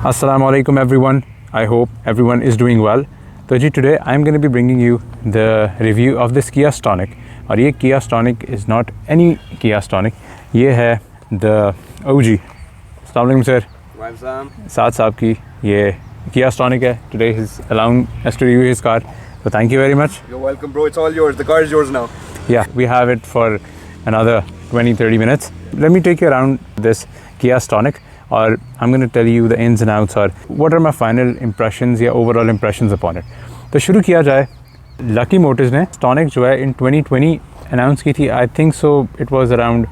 Assalamu alaikum everyone. I hope everyone is doing well. तो जी today I'm going to be bringing you the review of this Kia Stonic. और ये Kia Stonic is not any Kia Stonic. ये है the OG. Assalamu alaikum sir. साथ साहब की ये Kia Stonic है. Today he's allowing us to review his car. So thank you very much. You're welcome, bro. It's all yours. The car is yours now. Yeah, we have it for another 20-30 minutes. Let me take you around this Kia Stonic. और I'm going to tell you the ins and outs और what are my final impressions या overall impressions upon it. तो शुरू किया जाए, lucky Motors ने Stonic जो है in 2020 अनाउंस की थी. I think so it was around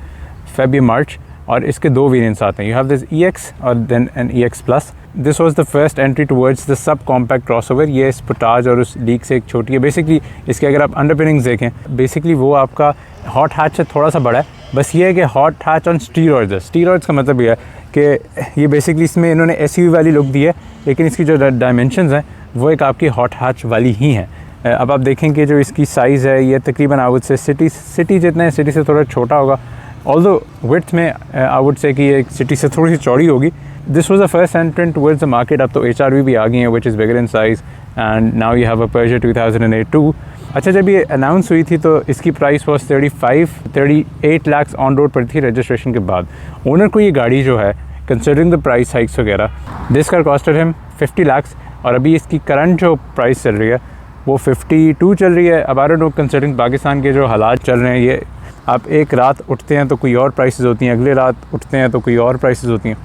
February March और इसके दो वेरिएंट्स आते हैं. You have this EX और then an EX Plus. This was the first entry towards the sub compact crossover. ये स्पोर्टाज और उस लीग से एक छोटी है. बेसिकली इसके अगर आप अंडरपिनिंग्स देखें, बेसिकली वो आपका हॉट हैच से थोड़ा सा बड़ा है. बस ये है कि हॉट हैच ऑन स्टीरॉइड्स है. स्टीरॉइड्स का मतलब ये है कि ये बेसिकली इसमें इन्होंने SUV वाली लुक दी है, लेकिन इसकी जो डायमेंशंस हैं वो एक आपकी हॉट हैच वाली ही हैं. अब आप देखें कि जो इसकी साइज़ है ये तकरीबन आई वुड से सिटी जितना है, सिटी से थोड़ा छोटा होगा. ऑल्दो विड्थ में आई वुड से कि ये सिटी से थोड़ी सी चौड़ी होगी. This was the first entrant towards the market. अब तो HRV भी आ गई हैं which is bigger in size and now you have a Peugeot 2008 too. अच्छा, जब ये अनाउंस हुई थी तो इसकी price was 38 lakh on road पर थी रजिस्ट्रेशन के बाद. ओनर को ये गाड़ी जो है कंसिडरिंग द प्राइस हाइक्स वगैरह, this car costed him 50 lakh और अभी इसकी करंट जो प्राइस चल रही है वो 52 चल रही है. अब I don't know considering Pakistan के जो हालात चल रहे हैं, ये आप एक रात उठते हैं तो कोई और प्राइसेस होती हैं, अगले रात उठते हैं तो कोई और प्राइसेस होती हैं.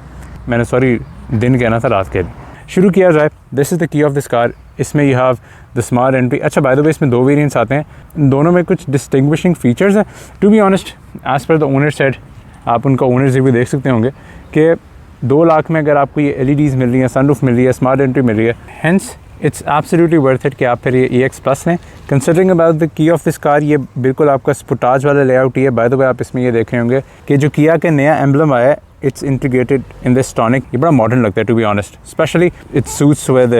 मैंने सॉरी दिन कहना था, रात कह दी. शुरू किया जाए, this is the key of this car. इसमें you have the smart entry. अच्छा, बाय द वे इसमें दो वेरिएंट्स आते हैं, दोनों में कुछ डिस्टिंग्विशिंग फीचर्स हैं. To be honest, as per the owner said, आप उनका ओनर रिव्यू देख सकते होंगे कि 2 लाख में अगर आपको ये LEDs मिल रही हैं, सनरूफ मिल रही है, स्मार्ट एंट्री मिल रही है, hence it's absolutely worth it कि आप फिर ये EX Plus लें. Considering about the key of this car, ये बिल्कुल आपका स्पोर्टाज वाला लेआउट ही है. बाय द वे आप इसमें ये देख रहे होंगे कि जो किया का नया एम्बलम आया है, it's integrated in this Stonic. ये बड़ा मॉडर्न लगता है to be honest. Specially it suits with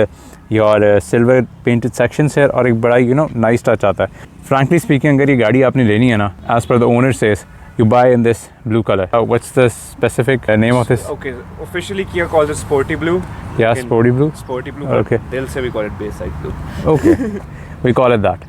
your silver painted section है और एक बड़ा नाइस टच आता है. फ्रैंकली स्पीकिंग, अगर ये गाड़ी आपने लेनी है ना, as per the owner says, you buy in this blue color. What's the specific name of this? Okay, officially Kia calls it Sporty Blue. Yeah, Sporty Blue. Sporty Blue. Okay. They'll say we call it Bayside Blue. Okay. We call it that.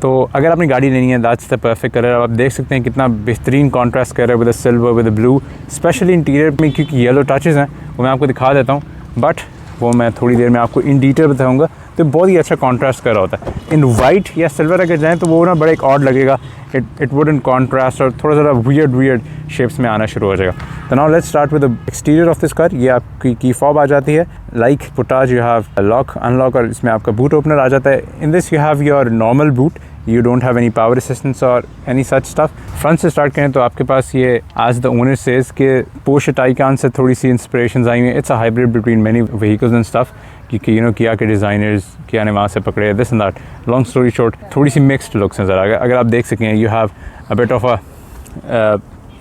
तो अगर आपने गाड़ी लेनी है, that's the perfect color. आप देख सकते हैं कितना बेहतरीन कॉन्ट्रास्ट कर रहा है with the silver, with the blue. Specially interior में क्योंकि येलो टचेस हैं, वो मैं आपको दिखा देता हूँ, बट वो मैं थोड़ी देर में आपको इन डिटेल बताऊँगा. तो बहुत ही अच्छा कॉन्ट्रास्ट कर रहा होता है. इन वाइट या सिल्वर अगर जाएँ तो वो ना बड़ा एक ऑड लगेगा. इट वुडंट कॉन्ट्रास्ट और थोड़ा सा वियर्ड शेप्स में आना शुरू हो जाएगा. तो now let's start with the exterior of this car. ये आपकी की फॉब आ जाती है. लाइक पोटाज यू हैव लॉक अनलॉक और इसमें आपका बूट ओपनर आ जाता है. In this you have your normal boot. You don't have any power assistance or any such stuff. Front से स्टार्ट करें तो आपके पास ये as the owner says कि Porsche Taycan से थोड़ी सी इंस्पिरेशंस आई हैं. It's a hybrid between many vehicles and stuff. क्योंकि किया के डिज़ाइनर्स किया ने वहाँ से पकड़े this and that. Long story short, थोड़ी सी मिक्सड लुक्स हैं ज़रा. अगर आप देख सकें, you have a bit of a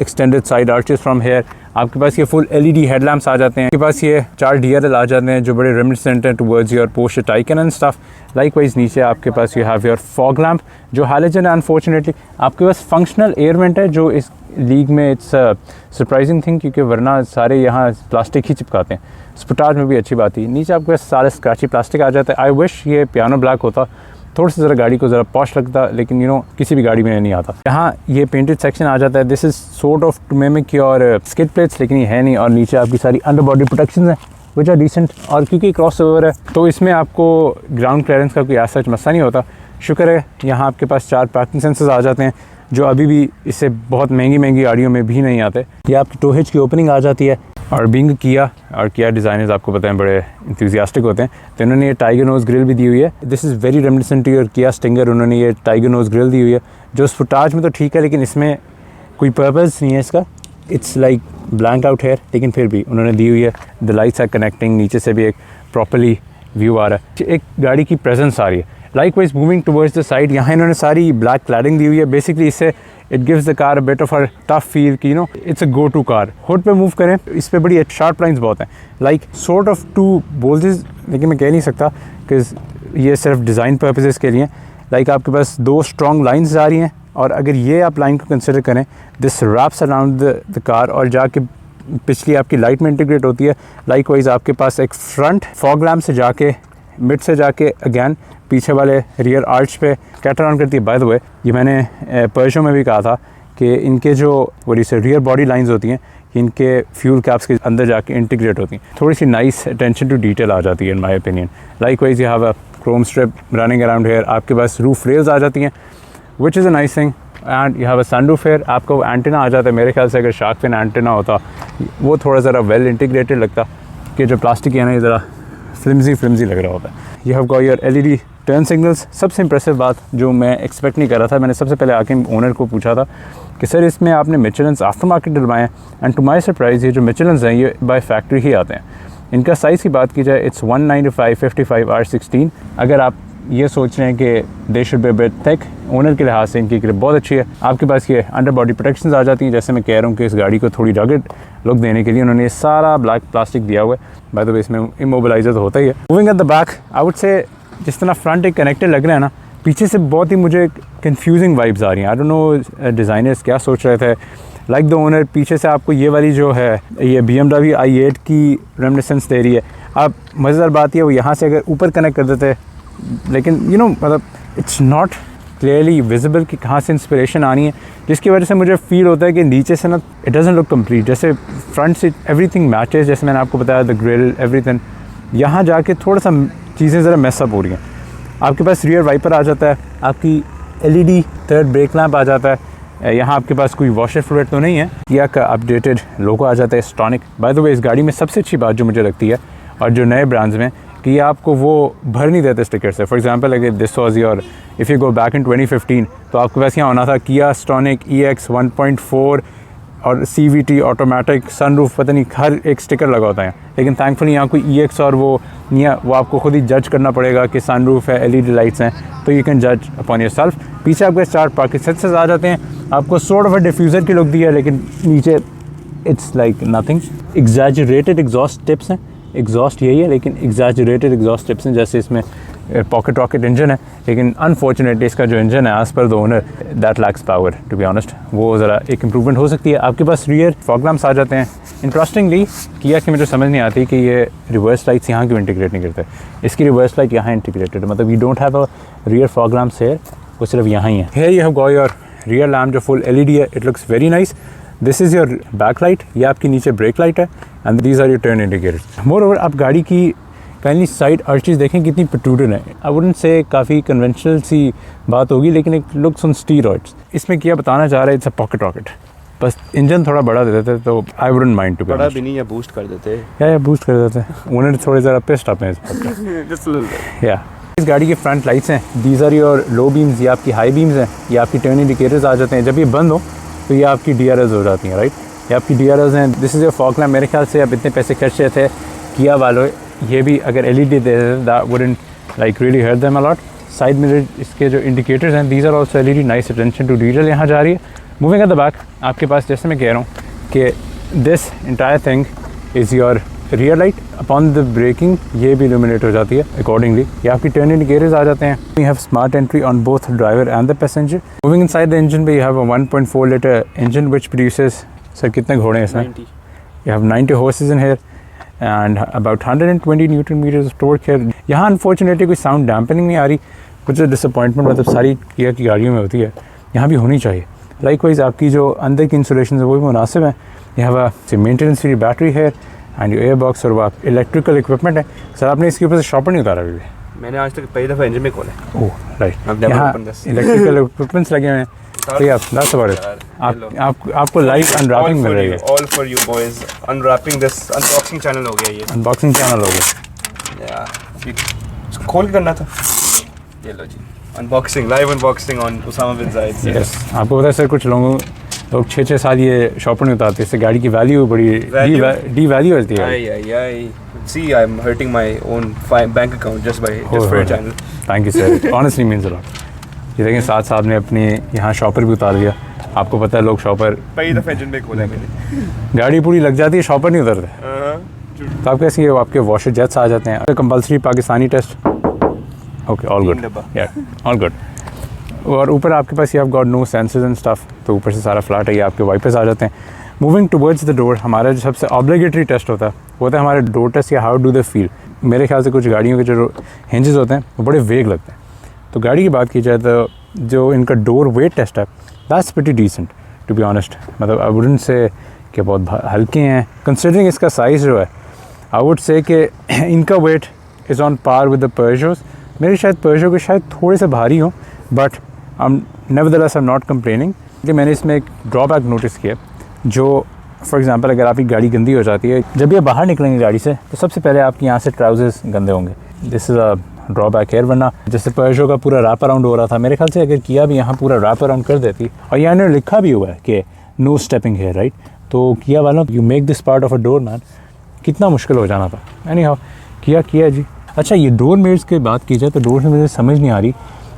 extended side arches from here. आपके पास ये फुल LED हेडलैम्प्स आ जाते हैं. आपके पास ये 4 DRL आ जाते हैं जो बड़े रेमिनिसेंट हैं towards your Porsche Taycan and stuff. Likewise नीचे आपके पास you have your fog lamp जो हैलोजन है. अनफॉर्चुनेटली आपके पास फंक्शनल एयर वेंट है जो इस लीग में इट्स सरप्राइजिंग थिंग, क्योंकि वरना सारे यहाँ प्लास्टिक ही चिपकाते हैं. स्पोर्टाज में भी अच्छी बात ही, नीचे आपके पास सारे स्क्रैची प्लास्टिक आ जाता है. आई विश ये पियानो ब्लैक होता, थोड़ा सा ज़रा गाड़ी को ज़रा पॉश लगता, लेकिन किसी भी गाड़ी में नहीं आता. यहाँ ये पेंटेड सेक्शन आ जाता है. This is sort of to mimic your skid plates, लेकिन ये है नहीं. और नीचे आपकी सारी अंडर बॉडी प्रोटेक्शन हैं विच आर डिसेंट. और क्योंकि क्रॉस ओवर है तो इसमें आपको ग्राउंड क्लियरेंस का कोई ऐसा मसला नहीं होता. शुक्र है यहाँ आपके पास 4 पार्किंग सेंसर्स आ जाते हैं जो अभी भी इससे बहुत महंगी गाड़ियों में भी नहीं आते. ये आपकी टो हिच की ओपनिंग आ जाती है. और बीइंग किया और किया डिज़ाइनर्स आपको पता है बड़े इंथुजियास्टिक होते हैं, तो इन्होंने ये टाइगर नोज ग्रिल भी दी हुई है. This is very reminiscent to your Kia Stinger. उन्होंने ये टाइगर नोज ग्रिल दी हुई है जो स्पोर्टाज में तो ठीक है, लेकिन इसमें कोई पर्पज़ नहीं है इसका. It's like blank out here, लेकिन फिर भी उन्होंने दी हुई है. द लाइट्स आर कनेक्टिंग, नीचे से भी एक प्रॉपरली व्यू आ रहा है, एक गाड़ी की प्रेजेंस आ रही है. Likewise moving towards the side, यहाँ इन्होंने सारी ब्लैक क्लैडिंग दी हुई है. बेसिकली इससे it gives the car a bit of a tough feel कि it's a go to car. Hood पे मूव करें, इस पर बड़ी शार्प लाइंस बहुत हैं, like sort of two bowls, लेकिन मैं कह नहीं सकता कि ये सिर्फ डिज़ाइन पर्पसेस के लिए. लाइक आपके पास 2 स्ट्रॉन्ग लाइंस आ रही हैं और अगर ये आप लाइन को कंसिडर करें, this wraps around the car और जाके पिछली आपकी लाइट में इंटीग्रेट होती है। लाइकवाइज आपके पास एक फ्रंट फॉग लैम्प से जाके मिड से जाके अगेन पीछे वाले रियर आर्च पे कैटर ऑन करती है। बाय द वे ये मैंने पर्शो में भी कहा था कि इनके जो वही से रियर बॉडी लाइंस होती हैं इनके फ्यूल कैप्स के अंदर जाके इंटीग्रेट होती हैं। थोड़ी सी नाइस अटेंशन टू डिटेल आ जाती है in my opinion. Likewise you have a chrome strip running around here, आपके पास रूफ रेल्स आ जाती हैं which is a nice thing, and you have a sunroof here. आपको एंटेना आ जाता है, मेरे ख्याल से अगर शार्क फिन एंटेना होता वो थोड़ा ज़रा वेल इंटीग्रेटेड लगता, कि जो प्लास्टिक है ना ये ज़रा फ्लिमजी लग रहा होता है। You have got your LED turn signals. सबसे इंप्रेसिव बात जो मैं एक्सपेक्ट नहीं कर रहा था, मैंने सबसे पहले आके ओनर को पूछा था कि सर इसमें आपने मिचेलेंस आफ्टर मार्केट डलवाए हैं, एंड टू माई सरप्राइज़ ये जो मिचेलेंस हैं ये बाय फैक्ट्री ही आते हैं। इनका साइज़ की बात की जाए इट्स 195/55 R16। अगर आप ये सोच रहे हैं कि they should be bit thick, owner के लिहाज से इनकी ग्रिप बहुत अच्छी है। आपके पास ये अंडर बॉडी प्रोटेक्शंस आ जाती हैं, जैसे मैं कह रहा हूँ कि इस गाड़ी को थोड़ी रगड लुक देने के लिए उन्होंने ये सारा ब्लैक प्लास्टिक दिया हुआ है। बाय द वे इसमें इमोबिलाइजर तो होता ही है। Moving at the back I would say जिस तरह फ्रंट एक कनेक्टेड लग रहा है ना, पीछे से बहुत ही मुझे कंफ्यूजिंग वाइब्स आ रही हैं। आई डोंट नो डिज़ाइनर्स क्या सोच रहे थे। लाइक द ओनर पीछे से आपको ये वाली जो है ये BMW i8 की रेमिनिसेंस दे रही है। अब मज़ेदार बात ये वो यहाँ से अगर ऊपर कनेक्ट कर देते, लेकिन यू नो मतलब इट्स नॉट क्लियरली विजिबल कि कहाँ से इंस्पिरेशन आनी है, जिसकी वजह से मुझे फील होता है कि नीचे से ना इट डजंट लुक कंप्लीट। जैसे फ्रंट से एवरीथिंग मैचेस, जैसे मैंने आपको बताया द ग्रिल एवरीथिंग, यहाँ जाके थोड़ा सा चीज़ें ज़रा मैसअप हो रही हैं। आपके पास रियर वाइपर आ जाता है, आपकी LED थर्ड ब्रेक लैंप आ जाता है, यहाँ आपके पास कोई वॉशर फ्लूइड तो नहीं है, किया का अपडेटेड लोगो आ जाता है स्टॉनिक। बाय द वे इस गाड़ी में सबसे अच्छी बात जो मुझे लगती है और जो नए ब्रांड्स में कि ये आपको वो भर नहीं देते स्टिकर से। फॉर एग्जांपल अगर this was your if you go back in 2015 तो आपके पास यहाँ होना था किया स्टॉनिक EX 1.4 और CVT ऑटोमेटिक सनरूफ, पता नहीं हर एक स्टिकर लगा होता है। लेकिन थैंकफुली यहाँ कोई EX और वो नहीं है, वो आपको खुद ही जज करना पड़ेगा कि सनरूफ है, LED लाइट्स हैं, तो यू कैन जज अपॉन योर सेल्फ। पीछे आपके 4 पार्किंग सेंसर्स आ जाते हैं, आपको सॉर्ट ऑफ डिफ्यूज़र की लुक दी है, लेकिन नीचे it's like nothing. Exaggerated exhaust tips हैं, एग्जॉस्ट यही है लेकिन एग्जैजरेटेड एग्जॉस्ट टिप्स हैं। जैसे इसमें पॉकेट रॉकेट इंजन है, लेकिन अनफॉर्चुनेटली इसका जो इंजन है as per the owner that lacks power to be honest, वो ज़रा एक इम्प्रूवमेंट हो सकती है। आपके पास रियर फॉग लैम्प्स आ जाते हैं। इंटरेस्टिंगली किया कि मुझे समझ नहीं आती कि ये रिवर्स लाइट्स यहाँ क्यों इंटीग्रेट नहीं करते। इसकी रिवर्स लाइट यहाँ इंटीग्रेटेड, मतलब you don't have a rear fog lamps here, वो सिर्फ यहाँ ही है। Here you have got your rear lamp जो फुल LED है, it looks very nice. This is your back light, ये आपकी नीचे ब्रेक लाइट है, and these are your turn indicators. Moreover आप गाड़ी की काइंडली साइड आर्चेस देखें कितनी प्रोट्रूडेड है। आई वुडंट से काफ़ी कन्वेंशनल सी बात होगी, लेकिन एक लुक्स ऑन स्टीरॉइड्स। इसमें क्या बताना चाह रहा है, इट्स अ पॉकेट रॉकेट, बस इंजन थोड़ा बड़ा दे देते तो आई वुडंट माइंड टू बड़ा भी नहीं, या बूस्ट कर देते, या बूस्ट कर देते। ओनर थोड़े ज़रा पिस्ड अप हैं इस पर जस्ट अ लिटिल बिट। या इस गाड़ी के फ्रंट लाइट्स हैं, these are your low beams, ये आपकी हाई बीम्स हैं, ये आपकी टर्न इंडिकेटर्स आ जाते हैं। जब ये बंद हो तो ये आपकी DRLs हो जाती हैं, राइट, ये आपकी DRLs हैं। This is your fog lamp. मेरे ख्याल से आप इतने पैसे खर्च रहे थे किया वालों, ये भी अगर LED दे देते that wouldn't like really hurt them a lot. Side mirror इसके जो इंडिकेटर्स हैं these are also LED, nice attention to detail यहाँ जा रही है। मूविंग एट द बैक आपके पास जैसे मैं कह रहा हूँ कि this entire thing is your rear light, upon the braking ये भी इल्यूमिनेट हो जाती है अकॉर्डिंगली। ये आपकी टर्न इंडिकेटर्स आ जाते हैं। You have smart entry on both driver and the passenger. Moving inside the engine पे you have a 1.4 litre engine which produces, sir कितने घोड़े हैं इसमें? 90. You have 90 horses in here and about 120 newton metres of torque है। यहाँ unfortunately कोई sound dampening नहीं आ रही, कुछ डिसअपॉइंटमेंट मतलब सारी किया की गाड़ियों में होती है, यहाँ भी होनी चाहिए। लाइकवाइज आपकी जो अंदर की इंसुलेशन है वो भी मुनासिब है। यह have a maintenance free battery है एंड योर एयरबॉक्स और वो आप इलेक्ट्रिकल इक्विपमेंट है। सर आपने इसके ऊपर से शॉपर नहीं उतारा अभी? मैंने आज तक पहली दफ़ा इंजन में खोला है। ओह राइट, I've never यहाँ opened this. इलेक्ट्रिकल इक्विपमेंट्स लगे हुए हैं। तो या दैट्स अबाउट इट। आपको लाइव अनरैपिंग मिल रही है। All for you boys, unwrapping this, unboxing channel हो गया ये, अनबॉक्सिंग चैनल हो गया। या इसको खोल के करना था। ये लो जी, unboxing, live unboxing on Usama bin Zayed. Yes, आपको पता है सर कुछ लोग 6-6 साल ये शॉपर नहीं उतारते, इससे गाड़ी की वैल्यू बड़ी डी वैल्यू होती है। आई see I'm hurting my own bank account just for a channel. Thank you sir, honestly means a lot. ये देखें साथ साहब ने अपने यहाँ शॉपर भी उतार दिया। आपको पता है लोग शॉपर पहली दफ़ा इंजन में खोला मैंने, गाड़ी पूरी लग जाती है, शॉपर नहीं उतरते। तो आप कैसे आपके वॉशर जेट्स आ जाते हैं। Compulsory Pakistani test, okay all good, या ऑल गुड। और ऊपर आपके पास ये आप got no sensors and stuff, तो ऊपर से सारा फ्लैट है। ये आपके वाइपर्स आ जाते हैं। मूविंग टुवर्ड्स द डोर, हमारा जो सबसे ऑब्लिगेटरी टेस्ट होता है वो होता है हमारे डोर टेस्ट या हाउ डू दे फील। मेरे ख्याल से कुछ गाड़ियों के जो हिंजेस होते हैं वो बड़े वेग लगते हैं। तो गाड़ी की बात की जाए तो जो इनका डोर वेट टेस्ट है that's pretty decent to be honest. मतलब आई वुडंट से कि बहुत हल्के हैं कंसिडरिंग इसका साइज़ जो है। आई वुड से कि इनका weight is on par with the Peugeots. मेरे शायद पर्जो के शायद थोड़े से भारी हों, but nevertheless I am not complaining. कि मैंने इसमें एक ड्रॉबैक नोटिस किया, जो फॉर एग्जांपल अगर आपकी गाड़ी गंदी हो जाती है, जब ये बाहर निकलेंगे गाड़ी से तो सबसे पहले आपके यहाँ से ट्राउजर्स गंदे होंगे। दिस इज़ अ ड्रॉबैक है। वरना जैसे पर्जो का पूरा रैप अराउंड हो रहा था, मेरे ख्याल से अगर किया भी यहाँ पूरा रैप अराउंड कर देती, और यहाँ ने लिखा भी हुआ है कि नो स्टेपिंग हेयर, राइट। तो किया वालों you make this part of a door man, कितना मुश्किल हो जाना था। एनी हाउ किया जी। अच्छा, ये डोर मिरर्स की बात की जाए तो डोर से मुझे समझ नहीं आ रही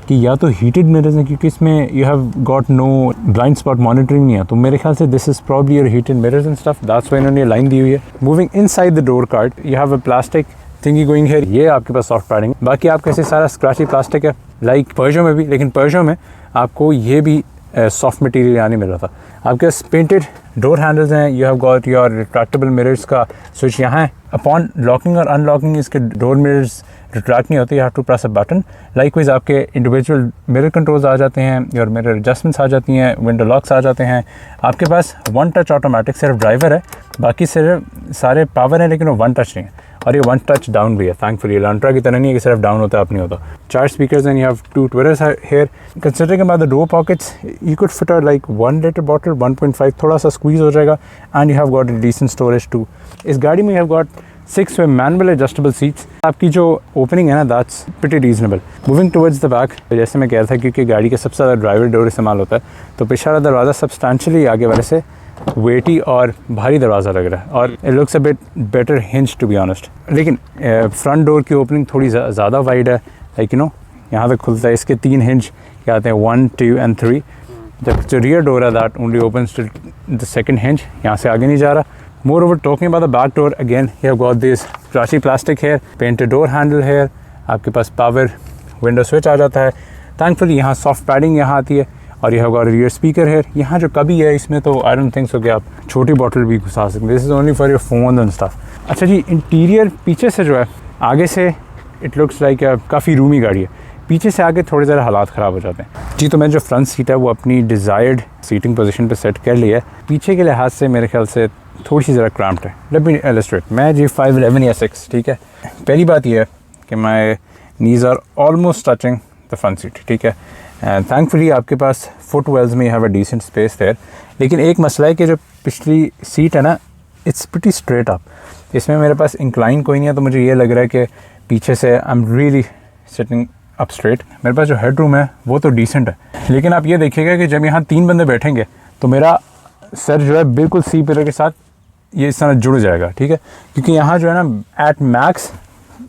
कि या तो हीटेड मिरर्स हैं, क्योंकि इसमें you have got no blind spot monitoring नहीं है, तो मेरे ख्याल से this is probably your heated mirrors and stuff, that's why इन्होंने ये लाइन दी हुई है। Moving inside the door card you have a plastic thingy going here, ये आपके पास सॉफ्ट पैडिंग। बाकी आपके ऐसे सारा स्क्रैची प्लास्टिक है लाइक पर्जो में भी, लेकिन पर्जो में आपको ये भी सॉफ्ट मटेरियल यहाँ नहीं मिल रहा था। आपके पास पेंटेड डोर हैंडल्स हैं, you have got your retractable mirrors का स्विच यहाँ है। अपॉन लॉकिंग और अनलॉकिंग इसके डोर मिरर्स रिट्रैक्ट नहीं होते, you have to press a button. Likewise आपके इंडिविजुअल मिरर कंट्रोल्स आ जाते हैं, योर मिरर एडजस्टमेंट्स आ जाती हैं, विंडो लॉक्स आ जाते हैं। आपके पास वन टच ऑटोमेटिक सिर्फ ड्राइवर है, बाकी सिर्फ सारे पावर है, लेकिन वो वन टच नहीं है। और ये वन टच डाउन भी है थैंकफुली, एलांट्रा की तरह नहीं है कि सिर्फ डाउन होता है अप नहीं होता। 4 speakers and you have 2 tweeters here. Considering about the door pockets you could fit like 1 litre bottle, 1.5 थोड़ा सा स्क्वीज हो जाएगा, and you have got a decent storage too. इस गाड़ी में you have got 6 way manual adjustable seats. आपकी जो opening है ना that's pretty reasonable. Moving towards the back, जैसे मैं कह रहा था क्योंकि गाड़ी का सबसे ज़्यादा ड्राइवर डोर इस्तेमाल होता है, तो पिछला दरवाज़ा सब्सटैंशली आगे वाले से वेटी और भारी दरवाज़ा लग रहा है, और it looks a bit better hinge to be honest. लेकिन फ्रंट डोर की ओपनिंग थोड़ी ज़्यादा वाइड है, लाइक यू नो यहाँ तक खुलता है। इसके 3 हिंज क्या आते हैं, 1, 2 एंड 3। जब जो रियर डोर है that only opens to the second hinge, यहाँ से आगे नहीं जा रहा। Moreover talking about the back door, again you have got this glassy plastic here, painted door handle here. आपके पास पावर विंडो स्विच आ जाता है। थैंकफुली यहाँ सॉफ्ट पैडिंग यहाँ आती है, और यह होगा रियर स्पीकर है। यहाँ जो कभी है इसमें तो आई डोंट थिंक सो कि आप छोटी बॉटल भी घुसा सकते हैं। This is only for your phone and stuff. अच्छा जी, इंटीरियर पीछे से जो है, आगे से इट लुक्स लाइक काफ़ी रूमी गाड़ी है, पीछे से आगे थोड़े ज़रा हालात ख़राब हो जाते हैं जी। तो मैंने जो फ्रंट सीट है वो अपनी डिज़ायर्ड सीटिंग पोजीशन पे सेट कर लिया है। पीछे के लिहाज से मेरे ख्याल से थोड़ी सी ज़रा क्रैम्प्ड है। Let me illustrate. मैं जी 5'11" या 6, ठीक है। पहली बात यह है कि my knees are almost touching the front seat, ठीक है। एंड थैंकफुली आपके पास फुट वेल्स में have a decent space there. लेकिन एक मसला है कि जो पिछली सीट है ना, इट्स प्रीटी स्ट्रेट अप। इसमें मेरे पास इंक्लाइन कोई नहीं है, तो मुझे ये लग रहा है कि पीछे से I am really sitting up straight. मेरे पास जो हेड रूम है वो तो डिसेंट है, लेकिन आप ये देखिएगा कि जब यहाँ 3 बंदे बैठेंगे तो मेरा सर जो है बिल्कुल सी पिलर के साथ ये इस तरह जुड़ जाएगा, ठीक है। क्योंकि यहाँ जो है ना एट मैक्स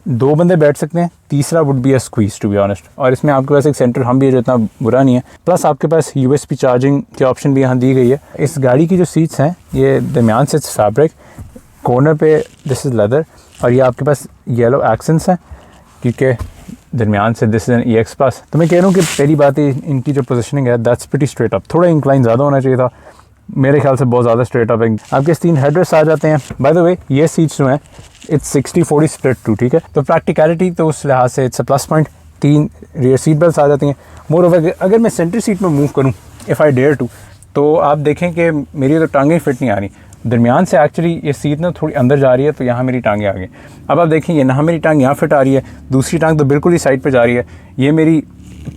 2 बंदे बैठ सकते हैं, तीसरा would be a squeeze to be honest. और इसमें आपके पास एक सेंटर हम भी है जो इतना बुरा नहीं है। प्लस आपके पास USB चार्जिंग की ऑप्शन भी यहाँ दी गई है। इस गाड़ी की जो सीट्स हैं ये दरमियान से फैब्रिक, कॉर्नर पे दिस इज़ लेदर, और ये आपके पास येलो एक्सेंट्स हैं क्योंकि दरमियान से दिस इज़ एन EX+। तो मैं कह रहा हूँ कि पहली बात ही इनकी जो पोजीशनिंग है दैट्स प्रीटी स्ट्रेट अप। थोड़ा इंक्लाइन ज़्यादा होना चाहिए था, मेरे ख्याल से बहुत ज़्यादा स्ट्रेट अप है। आपके 3 हेडरेस्ट आ जाते हैं। बाय द वे ये सीट्स जो हैं इट्स 60-40 स्प्लिट टू, ठीक है। तो प्रैक्टिकलिटी तो उस लिहाज से it's a plus point. 3 rear seat belts आ जाती हैं। मोर ओवर अगर मैं सेंटर सीट में मूव करूँ इफ़ आई डेयर टू, तो आप देखें कि मेरी तो टांगें फिट नहीं आ रही। दरमियान से एक्चुअली ये सीट ना थोड़ी अंदर जा रही है, तो यहाँ मेरी टांगें आ गई। अब आप देखेंगे ना, मेरी टांग यहाँ फिट आ रही है, दूसरी टांग तो बिल्कुल ही साइड पे जा रही है। ये मेरी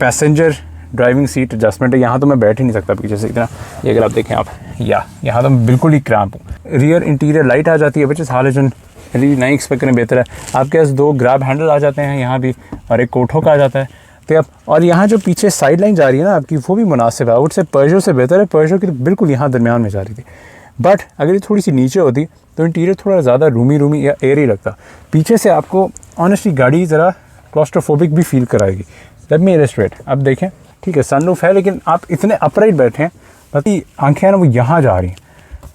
पैसेंजर ड्राइविंग सीट एडजस्टमेंट है, यहाँ तो मैं बैठ ही नहीं सकता पीछे से इतना। ये अगर आप देखें आप, यहाँ तो मैं बिल्कुल ही क्रैम्प हूँ। रियर इंटीरियर लाइट आ जाती है विच इज़ हालोजन, रियली नहीं एक्सपेक्ट करें बेहतर है। आपके पास 2 ग्रैब हैंडल आ जाते हैं यहाँ भी, और एक कोठो का आ जाता है। तो अब और यहाँ जो पीछे साइड लाइन जा रही है ना आपकी, वो भी मुनासिब है। उससे पर्जो से बेहतर है। पर्जो की तो बिल्कुल यहाँ दरमियान में जा रही थी, बट अगर ये थोड़ी सी नीचे होती तो इंटीरियर थोड़ा ज़्यादा रूमी या एयर ही लगता। पीछे से आपको ऑनेस्टली गाड़ी ज़रा क्लॉस्ट्रोफोबिक भी फील कराएगी। Let me illustrate. अब देखें, ठीक है सनरूफ है, लेकिन आप इतने अपराइट बैठे हैं, बाकी आंखें हैं ना वो यहाँ जा रही हैं।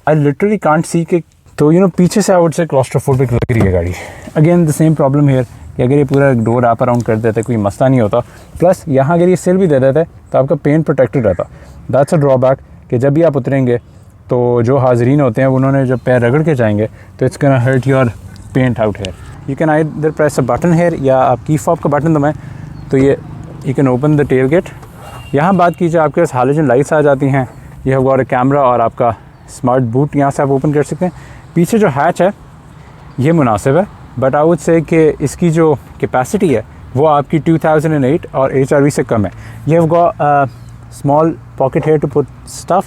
आई लिटरली कांट सी के, तो पीछे से आई वुड से क्लॉस्ट्रोफोबिक लग रही है गाड़ी। Again the same problem here कि अगर ये पूरा डोर अप अराउंड कर देते कोई मसला नहीं होता। प्लस यहाँ अगर ये सिल भी दे देते तो आपका पेन प्रोटेक्टेड रहता। दैट्स अ ड्रॉबैक कि जब भी आप उतरेंगे तो जो हाजरीन होते हैं उन्होंने जब पैर रगड़ के जाएंगे तो it's gonna hurt your paint out here. You can either press a button here या आप की फॉब का बटन दबाएं तो ये you can open the tailgate. यहाँ बात कीजिए आपके पास हालोजन लाइट्स आ जाती हैं, यह हैव गॉट अ कैमरा और आपका स्मार्ट बूट यहाँ से आप ओपन कर सकते हैं। पीछे जो हैच है ये मुनासिब है, बट आई वुड से कि इसकी जो कैपेसिटी है वो आपकी 2008 और HRV से कम है। ये have got small pocket here to put stuff,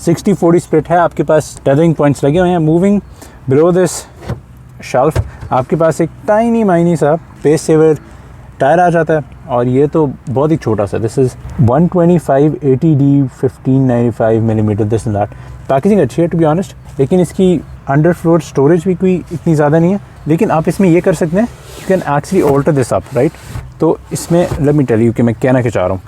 60-40 split है, आपके पास टेथरिंग पॉइंट्स लगे हुए हैं। मूविंग बिलो दिस शेल्फ आपके पास एक टाइनी माइनी सा पेस सेवर टायर आ जाता है और ये तो बहुत ही छोटा सा, this is 125/80D 1595 millimetre, this and that. Packaging अच्छी है टू बी ऑनेस्ट, लेकिन इसकी अंडर फ्लोर स्टोरेज भी कोई इतनी ज़्यादा नहीं है। लेकिन आप इसमें ये कर सकते हैं, you can actually alter this up, right. तो इसमें लेट मी टेल यू कि मैं कहना क्या चाह रहा हूँ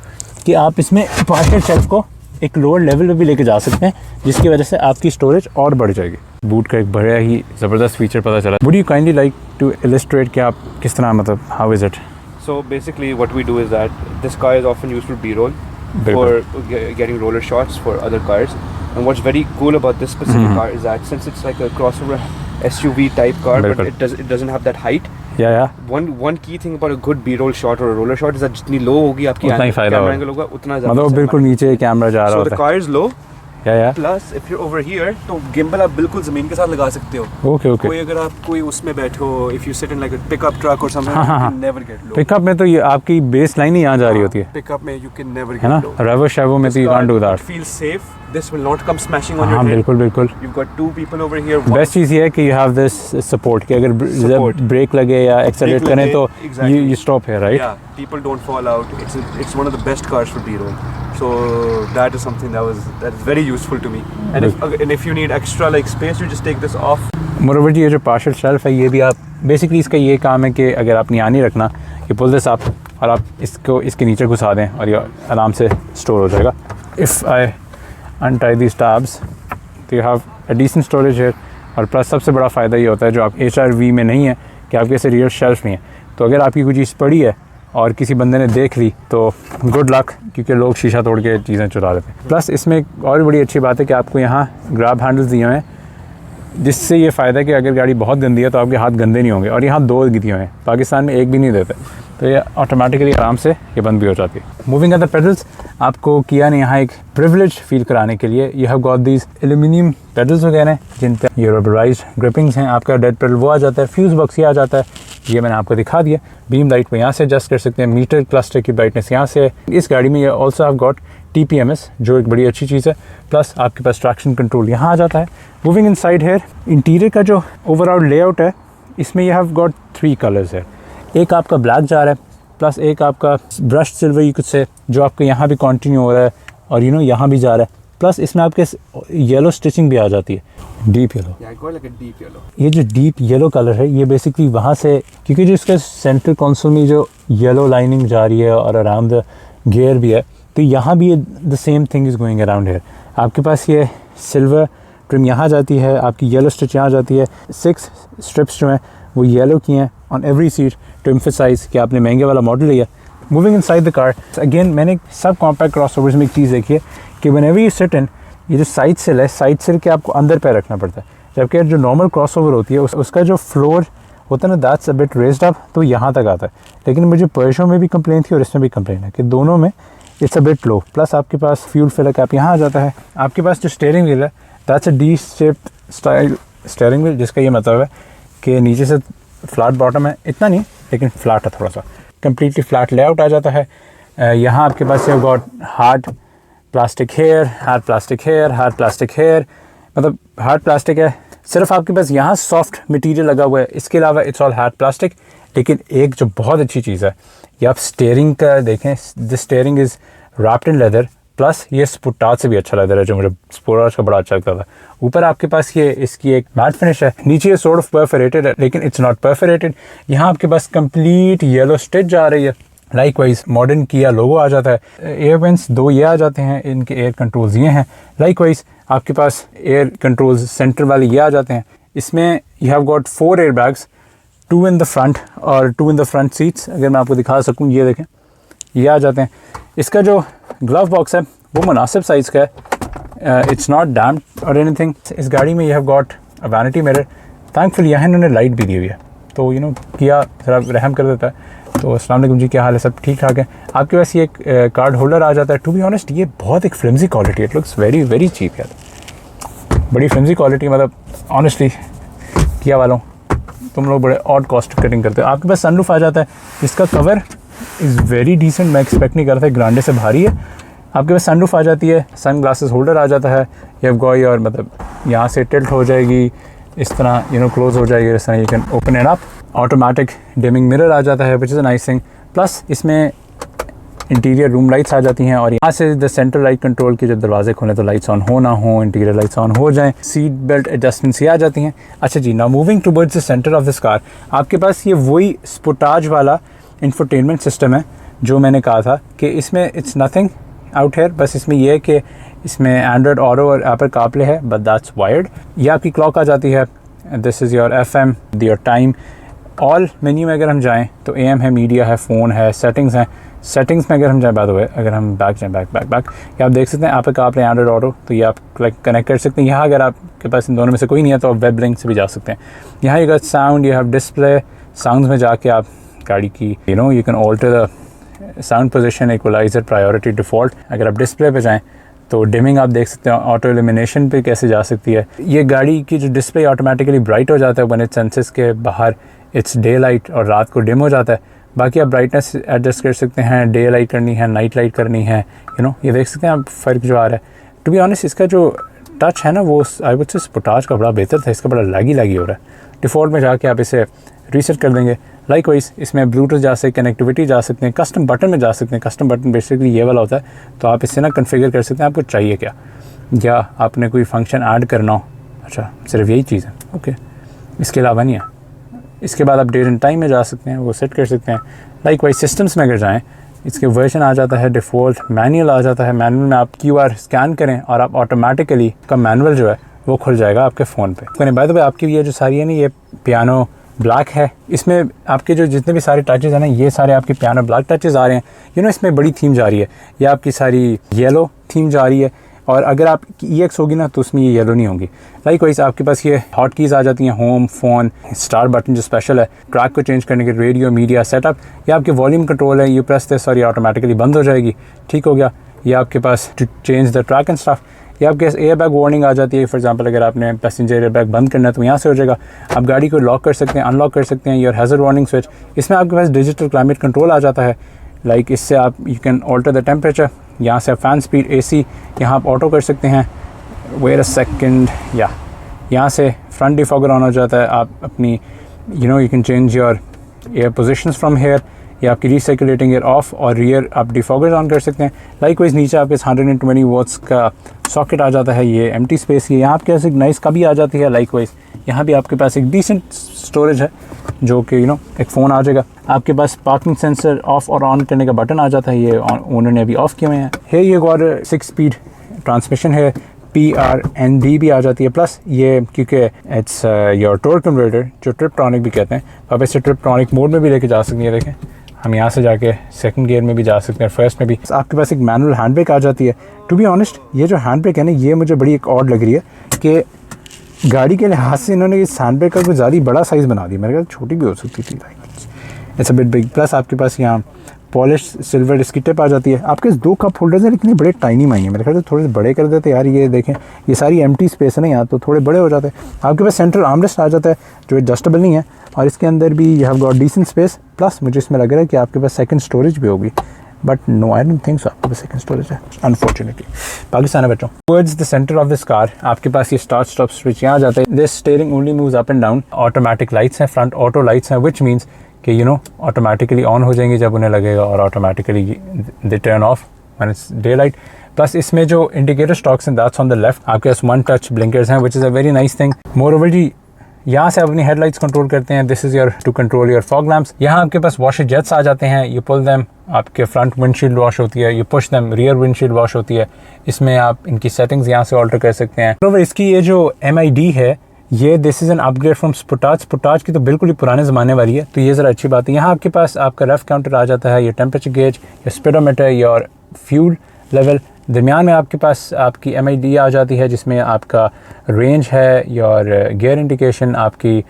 कि आप इसमें पार्सल शेल्फ को एक लोअर लेवल पे भी लेके जा सकते हैं, जिसकी वजह से आपकी स्टोरेज और बढ़ जाएगी। बूट का एक बड़ा ही ज़बरदस्त फीचर पता चला। Would you kindly like to illustrate कि आप किस तरह, मतलब how is it? So basically what we do is that this car is often used for B-roll, for getting roller shots for other cars. And what's very cool about this specific car is that since it's like a crossover SUV type car, but it doesn't have that height. Yeah. One key thing about a good B-roll shot or a roller shot is that जितनी low होगी आपकी camera angle होगा उतना ज़्यादा। मतलब बिल्कुल नीचे camera जा रहा होता है। So the car is low. Yeah. Plus if you're over here तो गिम्बल आप बिल्कुल ज़मीन के साथ लगा सकते हो। Okay. कोई अगर आप कोई उसमें बैठे हो, if you sit in like a pickup truck or something, you can never get low. Pickup में तो ये आपकी बेस लाइन ही यहाँ जा रही होती है। पिकअप में you can never है ना, get low. रेवो शेवो में तो you can't do that. It feels safe. This will not come smashing on your हाँ head. बिल्कुल। You've got two people over here. Best चीज़ ये है कि you have this support कि अगर जब ब्रेक लगे या एक्सेलरेट करें तो you stop here, right? Yeah, people don't fall out. It's one of the best cars for B-roll. So that is something that is very useful to me. And if you need extra like space, you just take this off. Moreover जी, ये जो partial shelf है ये भी आप basically इसका ये काम है कि अगर आप यहाँ नहीं रखना, ये पुल दिस अप और आप इसको इसके नीचे घुसा दें और ये आराम से स्टोर हो जाएगा। If I untie these tabs तो you have a decent storage है। और प्लस सबसे बड़ा फ़ायदा ये होता है जो आप HRV में नहीं है कि आपके ऐसे रियल शेल्फ नहीं है, तो अगर आपकी कोई चीज़ पड़ी है और किसी बंदे ने देख ली तो गुड लक, क्योंकि लोग शीशा तोड़ के चीज़ें चुरा लेते हैं। प्लस इसमें एक और बड़ी अच्छी बात है कि आपको यहाँ ग्रैब हैंडल्स दिए हुए हैं, जिससे ये फ़ायदा है कि अगर गाड़ी बहुत गंदी है तो आपके हाथ गंदे नहीं होंगे। और यहाँ 2 दिए हुए हैं, पाकिस्तान में 1 भी नहीं देते, तो ये ऑटोमेटिकली आराम से ये बंद भी हो जाती है। मूविंग ऑन द पेडल्स, आपको किया ने यहाँ एक प्रिविलेज फील कराने के लिए you have got these aluminium pedals वगैरह हैं जिन पर ये रबराइज्ड ग्रिपिंग्स हैं। आपका डेड पेडल वो आ जाता है, फ्यूज़ बॉक्स ये आ जाता है, ये मैंने आपको दिखा दिया। बीम लाइट को यहाँ से एडजस्ट कर सकते हैं, मीटर क्लस्टर की ब्राइटनेस यहाँ से है। इस गाड़ी में ये ऑल्सो हैव गॉट TPMS जो एक बड़ी अच्छी चीज़ है, प्लस आपके पास ट्रैक्शन कंट्रोल यहाँ आ जाता है। मूविंग इनसाइड हेयर, इंटीरियर का जो ओवरऑल लेआउट है इसमें यू हैव गॉट 3 कलर्स है। एक आपका ब्लैक जा रहा है, प्लस एक आपका ब्रश सिल्वर ये कुछ से जो आपके यहाँ भी कंटिन्यू हो रहा है और यहाँ भी जा रहा है। प्लस इसमें आपके येलो स्टिचिंग भी आ जाती है, डीप येलो। ये जो डीप येलो कलर है ये बेसिकली वहाँ से, क्योंकि जो इसका सेंटर कंसोल में जो येलो लाइनिंग जा रही है और अराउंड द गियर भी है, तो यहाँ भी the same thing is going around here. आपके पास ये सिल्वर ट्रिम यहाँ जाती है, आपकी येलो स्टिच यहाँ जाती है। 6 स्ट्रिप्स जो हैं वो येलो की हैं on every seat to emphasise कि आपने महंगे वाला मॉडल लिया। Moving inside the car, again मैंने सब कॉम्पैक्ट क्रॉसओवर्स में एक चीज़ देखी है कि व्हेनेवर यू सिट इन, ये जो साइड सिल है, साइड सिल के आपको अंदर पैर रखना पड़ता है, जबकि जो नॉर्मल क्रॉसओवर होती है उसका जो फ्लोर होता है ना, that's a bit raised up, तो यहाँ तक आता है। लेकिन मुझे पर्शो में भी कंप्लेन थी और इसमें भी कंप्लेन है कि दोनों में it's a bit low. Plus आपके पास फ्यूल फिलर कैप यहाँ आ जाता है। आपके पास जो स्टीयरिंग व्हील है that's a D shaped style steering wheel, जिसका ये मतलब है कि नीचे से फ्लैट बॉटम है, इतना नहीं लेकिन फ्लैट है, थोड़ा सा कम्प्लीटली फ्लैट लेआउट आ जाता है। यहाँ आपके पास ये got hard plastic here, hard plastic here, hard plastic here, मतलब हार्ड प्लास्टिक है। सिर्फ आपके पास यहाँ सॉफ्ट मटेरियल लगा हुआ है, इसके अलावा इट्स ऑल हार्ड प्लास्टिक। लेकिन एक जो बहुत अच्छी चीज़ है ये आप स्टीयरिंग का देखें, this steering is wrapped in leather, plus ये स्पुटाज से भी अच्छा लेदर है जो मुझे स्पोराज का बड़ा अच्छा लगता था। ऊपर आपके पास ये इसकी एक मैट फिनिश है, नीचे ये सॉर्ट ऑफ परफोरेटेड है लेकिन इट्स नॉट परफोरेटेड। यहाँ आपके पास कंप्लीट येलो स्टिच जा रही है। लाइकवाइज मॉडर्न किया लोगो आ जाता है। एयर वेंट्स 2 ये आ जाते हैं, इनके एयर कंट्रोल्स ये हैं। लाइकवाइज आपके पास एयर कंट्रोल्स सेंटर वाले ये आ जाते हैं। इसमें you have got 4 air bags, 2 in the front और 2 इन द फ्रंट सीट्स। अगर मैं आपको दिखा सकूँ, ये देखें ये आ जाते हैं। इसका जो ग्लव बॉक्स है वो मुनासिब साइज़ का है, इट्स नॉट डैम्प और एनीथिंग। इस गाड़ी में you have got a vanity mirror, thankfully यहाँ इन्होंने लाइट भी दी हुई है, तो यू नो किया ज़रा रहम कर देता है। तो अस्सलाम वालेकुम जी, क्या हाल है, सब ठीक ठाक है। आपके पास ये एक कार्ड होल्डर आ जाता है। टू बी ऑनेस्ट ये बहुत एक फ्लिमजी क्वालिटी है, it looks very very cheap यार, बड़ी फ्लिमजी क्वालिटी, मतलब ऑनेस्टली किया वालों तुम लोग बड़े ऑड कॉस्ट कटिंग करते हो। आपके पास सनरूफ आ जाता है, इसका कवर इज़ वेरी डिसेंट, मैं एक्सपेक्ट नहीं कर रहा था, ग्रांडे से भारी है। आपके पास सनरूफ आ जाती है, सन ग्लासेस होल्डर आ जाता है, ये गॉय और मतलब यहाँ से टिल्ट हो जाएगी इस तरह, यू नो क्लोज हो जाएगी इस तरह, you can open it up. Automatic dimming mirror आ जाता है which is a nice thing. Plus इसमें इंटीरियर रूम लाइट्स आ जाती हैं और यहाँ से द सेंट्रल लाइट कंट्रोल के जब दरवाजे खोलें तो लाइट्स ऑन हो ना हो, इंटीरियर लाइट्स ऑन हो जाएं, सीट बेल्ट एडजस्टमेंट्स ये आ जाती हैं। अच्छा जी, now moving towards the centre of this car, आपके पास ये वही स्पोर्टाज वाला इंफोटेनमेंट सिस्टम है जो मैंने कहा था कि इसमें इट्स नथिंग आउट हेयर, बस इसमें यह है कि इसमें एंड्रॉयड ऑरो और एप्पल कारप्ले है, बट दैट्स वायर्ड। ये आपकी क्लॉक आ जाती है, this is your FM, your time. All menu में अगर हम जाएं तो AM है, मीडिया है, फ़ोन है, सेटिंग्स हैं। सेटिंग्स में अगर हम जाए बात हुए, अगर हम बैक जाएँ बैक ये आप देख सकते हैं एप्पल कारप्ले एंड्रॉयड ऑटो, तो ये आप कनेक्ट कर सकते हैं। यहाँ अगर आपके पास इन दोनों में से कोई नहीं है तो आप वेब लिंक से भी जा सकते हैं। यहाँ ये साउंड, ये हैव डिस्प्ले, साउंड्स में जाके आप गाड़ी की you can alter the sound position, equaliser, priority, default. अगर आप डिस्प्ले पे जाएं तो डिमिंग आप देख सकते हैं, ऑटो एलिमिनेशन पे कैसे जा सकती है। ये गाड़ी की जो डिस्प्ले ऑटोमेटिकली ब्राइट हो जाता है वन इट सेंसेस के बाहर, इट्स डे लाइट, और रात को डिम हो जाता है। बाकी आप ब्राइटनेस एडजस्ट कर सकते हैं, डे लाइट करनी है, नाइट लाइट करनी है, ये देख सकते हैं आप फ़र्क जो आ रहा है। टू बी ऑनेस्ट इसका जो टच है ना वो आई वुड से स्पोर्टाज का बड़ा बेहतर था, इसका बड़ा लैगी हो रहा है। डिफ़ॉल्ट में जाके आप इसे रीसेट कर देंगे। लाइकवाइज इसमें ब्लूटूथ जा सकते, कनेक्टिविटी जा सकते हैं, कस्टम बटन में जा सकते हैं। कस्टम बटन बेसिकली ये वाला होता है, तो आप इससे ना कन्फिगर कर सकते हैं आपको चाहिए क्या, या आपने कोई फंक्शन ऐड करना हो, अच्छा सिर्फ यही चीज़ है, ओके, इसके अलावा नहीं है। इसके बाद आप डेट एंड टाइम में जा सकते हैं, वो सेट कर सकते हैं। लाइकवाइज सिस्टम्स में अगर जाएँ, इसके वर्जन आ जाता है डिफ़ॉल्ट, मैनुअल आ जाता है। मैनुअल में आप QR स्कैन करें और आप ऑटोमेटिकली का मैनुअल जो है वो खुल जाएगा आपके फ़ोन पे। बाय द वे आपकी ये जो सारी है ना, ये पियानो ब्लैक है, इसमें आपके जो जितने भी सारे टचेज़ हैं ना, ये सारे आपके पियानो ब्लैक टचेज़ आ रहे हैं। इसमें बड़ी थीम जा रही है, ये आपकी सारी येलो थीम जा रही है, और अगर आप EX होगी ना तो उसमें ये येलो नहीं होगी। लाइकवाइज आपके पास ये हॉट कीज़ आ जाती हैं, होम, फ़ोन, स्टार बटन जो स्पेशल है, ट्रैक को चेंज करने के, रेडियो, मीडिया, सेटअप। ये आपके वॉल्यूम कंट्रोल है, यू प्रेस दिस और ये ऑटोमेटिकली बंद हो जाएगी, ठीक हो गया। ये आपके पास to change the track and stuff. ये आपके एयर बैग वार्निंग आ जाती है, फॉर एग्जांपल अगर आपने पैसेंजर एयर बैग बंद करना है तो यहाँ से हो जाएगा। आप गाड़ी को लॉक कर सकते हैं, अनलॉक कर सकते हैं। योर हैज़र्ड वार्निंग स्विच, इसमें आपके पास डिजिटल क्लाइमेट कंट्रोल आ जाता है। लाइक इससे आप you can alter the temperature, यहाँ से आप फ़ैन स्पीड, AC यहाँ आप ऑटो कर सकते हैं। वेट अ सेकंड, या यहाँ से फ्रंट डिफॉगर ऑन हो जाता है। आप अपनी you can change your air positions from here, या आपकी रिसर्कुलेटिंग एयर ऑफ और रियर आप डिफॉगर्स ऑन कर सकते हैं। लाइकवाइज नीचे आपके 120 वॉट्स का सॉकेट आ जाता है, ये एम्प्टी स्पेस, ये यहाँ आपके पास एक नाइस का भी आ जाती है। लाइकवाइज यहाँ भी आपके पास एक डिसेंट स्टोरेज है, जो कि एक फ़ोन आ जाएगा। आपके पास पार्किंग सेंसर ऑफ और ऑन करने का बटन आ जाता है, ये ओनर ने अभी ऑफ़ किए हुए हैं। है ये और 6 स्पीड ट्रांसमिशन है, PRND भी आ जाती है। प्लस ये क्योंकि इट्स योर टॉर्क कन्वर्टर, जो ट्रिप्टॉनिक भी कहते हैं, आप इसे ट्रिप्टॉनिक मोड में भी लेके जा सकते हैं। देखें, हम यहाँ से जाके सेकंड गियर में भी जा सकते हैं, फर्स्ट में भी। आपके पास एक मैनुअल हैंड ब्रेक आ जाती है। टू बी ऑनेस्ट ये जो हैंड ब्रेक है ना, ये मुझे बड़ी एक ऑड लग रही है कि गाड़ी के लिहाज से इन्होंने इस हैंड ब्रेक का कुछ ज़्यादा बड़ा साइज़ बना दिया। मेरे ख्याल छोटी भी हो सकती थी, it's a bit big. Plus आपके पास यहाँ पॉलिश सिल्वर इसकी टिप आ जाती है। आपके 2 कप होल्डर्स हैं, लेकिन बड़े टाइनी माइंड है, मेरे ख्याल से थोड़े से बड़े कर देते यार। ये देखें, ये सारी एम्प्टी स्पेस है ना यहाँ, तो थोड़े बड़े हो जाते हैं। आपके पास सेंट्रल आर्मरेस्ट आ जाता है जो एडजस्टेबल नहीं है, और इसके अंदर भी you have got decent space. Plus मुझे इसमें लग रहा है कि आपके पास सेकंड स्टोरेज भी होगी, but no I don't think so आपके पास सेकंड स्टोरेज है, अनफॉर्चुनेटली। पाकिस्तान है बच्चों। Towards the centre of this car आपके पास ये स्टार्ट स्टॉप स्विच यहाँ आ जाता है। This steering only moves up and down. Automatic lights हैं, फ्रंट ऑटो लाइट्स हैं, विच मीन्स कि ऑटोमेटिकली ऑन हो जाएंगे जब उन्हें लगेगा, और automatically they turn off when it's daylight. Plus इसमें जो इंडिकेटर स्टॉक्स हैं दैट्स ऑन द लेफ्ट। आपके पास 1 टच ब्लिंकर्स हैं, which is a very nice thing. Moreover जी, यहाँ से आप अपनी हेडलाइट्स कंट्रोल करते हैं। This is your to control your fog lamps. यहाँ आपके पास वॉशर जेट्स आ जाते हैं, यू पुल देम, आपके फ्रंट विंडशील्ड वॉश होती है, you push them, rear windshield wash होती है। इसमें आप इनकी सेटिंग्स यहाँ से ऑल्टर कर सकते हैं। तो इसकी ये जो MID है, ये this is an upgrade from Sportage. Sportage की तो बिल्कुल ही पुराने ज़माने वाली है, तो ये ज़रा अच्छी बात है। यहाँ आपके पास आपका रेफ काउंटर आ जाता है, ये temperature gauge, your speedometer, your fuel level, दरमियान में आपके पास आपकी MID आ जाती है, जिसमें आपका रेंज है, योर गियर इंडिकेशन, आपकी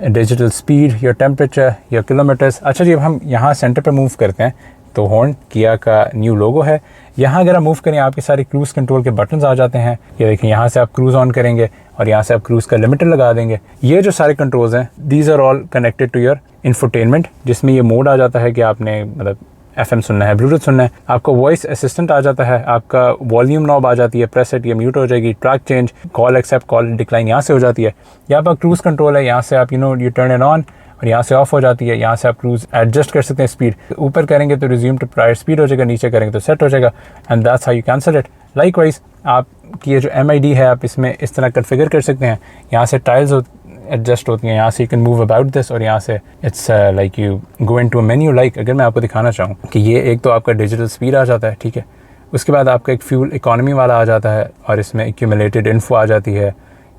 digital speed, your temperature, your kilometres. अच्छा जी, अब हम यहाँ सेंटर पे मूव करते हैं तो हॉर्न किया का न्यू लोगो है। यहाँ अगर आप मूव करें आपके सारे क्रूज़ कंट्रोल के बटन्स आ जाते हैं। ये देखिए, यहाँ से आप क्रूज़ ऑन करेंगे और यहाँ से आप क्रूज़ का लिमिटर लगा देंगे। ये जो सारे कंट्रोल्स हैं, these are all connected to your infotainment, जिसमें ये मोड आ जाता है कि आपने मतलब FM सुनना है, ब्लूटूथ सुनना है। आपका वॉइस असिस्टेंट आ जाता है, आपका वॉल्यूम नॉब आ जाती है, प्रेस इट, ये म्यूट हो जाएगी, track change, call accept, call decline यहाँ से हो जाती है। यहाँ पर क्रूज़ कंट्रोल है, यहाँ से आप यू टर्न इट ऑन और यहाँ से ऑफ हो जाती है। यहाँ से आप क्रूज़ एडजस्ट कर सकते हैं स्पीड, ऊपर करेंगे तो रिज्यूम टू प्रायर स्पीड हो जाएगा, नीचे करेंगे तो सेट हो जाएगा, and that's how you cancel it. Likewise आपकी ये जो MID है आप इसमें इस तरह कन्फिगर कर सकते हैं। यहाँ से टाइल्स एडजस्ट होती हैं, यहाँ से you can move about this, और यहाँ से it's like you go into a menu. Like अगर मैं आपको दिखाना चाहूँ कि ये एक तो आपका डिजिटल स्पीड आ जाता है, ठीक है, उसके बाद आपका एक फ्यूल इकॉनमी वाला आ जाता है, और इसमें एक्यूमुलेटेड इन्फो आ जाती है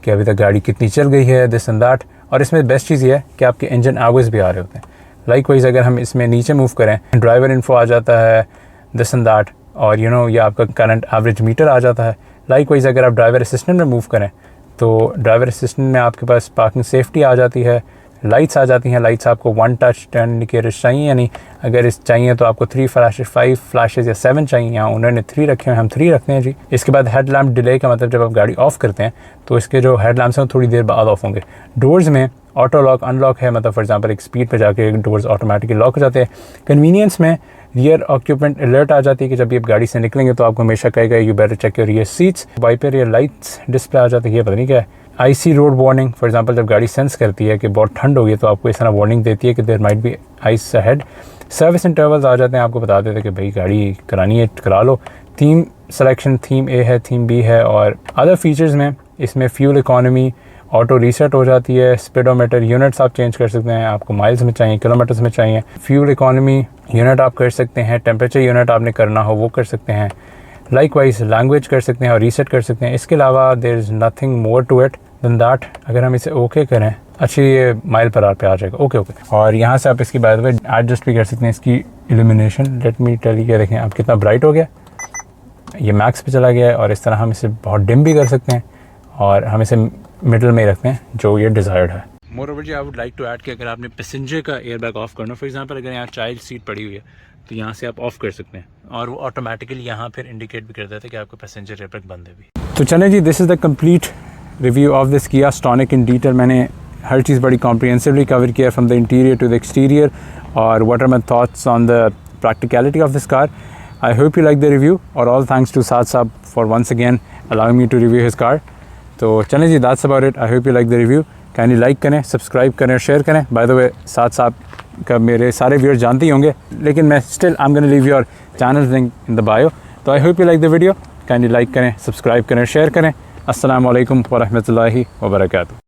कि अभी तक गाड़ी कितनी चल गई है, दिस एंड दैट। और इसमें बेस्ट चीज़ ये है कि आपके इंजन आवर्स भी आ रहे होते हैं। लाइकवाइज अगर हम इसमें नीचे मूव करें, ड्राइवर इन्फो आ जाता है, दिस एंड दैट, और ये आपका करंट एवरेज मीटर आ जाता है। लाइकवाइज अगर आप ड्राइवर असिस्टेंट में मूव करें तो ड्राइवर असिस्टेंट में आपके पास पार्किंग सेफ्टी आ जाती है, लाइट्स आ जाती हैं। लाइट्स आपको 1 टच टर्न इंडिकेटर्स चाहिए, यानी अगर इस चाहिए तो आपको 3 फ्लैशेस, 5 फ्लैशेस या 7 चाहिए। यहाँ उन्होंने 3 रखे हैं, हम 3 रखते हैं जी। इसके बाद हेड लैम्प डिले का मतलब जब आप गाड़ी ऑफ करते हैं तो इसके जो हेड लैम्प्स हैं थोड़ी देर बाद ऑफ होंगे। डोर्स में ऑटो लॉक अनलॉक है, मतलब फॉर एग्जांपल एक स्पीड पे जाके डोर्स ऑटोमेटिकली लॉक हो जाते हैं। कन्वीनियंस में रियर ऑक्यूपेंट अलर्ट आ जाती है कि जब ये गाड़ी से निकलेंगे तो आपको हमेशा कहेगा you better check your rear seats. Wiper या लाइट्स डिस्प्ले आ जाती है, ये पता नहीं क्या है। IC road warning, for example जब गाड़ी सेंस करती है कि बहुत ठंड होगी तो आपको इस तरह वार्निंग देती है कि there might be ice ahead. Service intervals आ जाते हैं, आपको बता देते हैं कि भाई गाड़ी करानी है करा लो। थीम सिलेक्शन, थीम A है, थीम B है, और अदर फीचर्स में इसमें फ्यूल इकॉनमी, ऑटो रीसेट हो जाती है, स्पीडोमीटर यूनिट्स आप चेंज कर सकते हैं, आपको माइल्स में चाहिए, किलोमीटर्स में चाहिए। फ्यूल इकॉनमी यूनिट आप कर सकते हैं, टेम्परेचर यूनिट आपने करना हो वो कर सकते हैं। लाइकवाइज लैंग्वेज कर सकते हैं और रीसेट कर सकते हैं। इसके अलावा there is nothing more to it than that. अगर हम इसे ओके करें, अच्छी ये माइल पर आर पे आ जाएगा, ओके। और यहाँ से आप इसकी बाय द वे एडजस्ट भी कर सकते हैं इसकी illumination. Let me tell you, देखें आप कितना ब्राइट हो गया, ये मैक्स पे चला गया है। और इस तरह हम इसे बहुत डिम भी कर सकते हैं, और हम इसे मिडल में ही रखते हैं जो ये डिज़ायर्ड है। मोर ओवर जी, I would like to add कि अगर आपने पैसेंजर का एयर बैग ऑफ करना, फॉर एग्जांपल अगर यहाँ चाइल्ड सीट पड़ी हुई है तो यहाँ से आप ऑफ कर सकते हैं, और वो ऑटोमेटिकली यहाँ फिर इंडिकेट भी कर देता है कि आपको पैसेंजर एयर बैग बंद है भी। तो चलें जी, this is the complete review of this Kia Stonic in detail. मैंने हर चीज़ बड़ी कॉम्प्रिहेंसिवली कवर किया, from the interior to the exterior, और what are my thoughts on the practicality of this car. I hope you like the review, और all thanks to Saad साहब for once again allowing me to review his car. तो चलें जी, that's about it. I hope you like the review. Kindly like करें, subscribe करें, share करें। Bye the वे साद साहब का मेरे सारे व्यूअर्स जानते ही होंगे, लेकिन मैं still I am gonna leave your channel link in the bio. तो I hope you like the video. Kindly like करें, सब्सक्राइब करें, शेयर करें। अस्सलामु अलैकुम व रहमतुल्लाहि व बरकातुहू।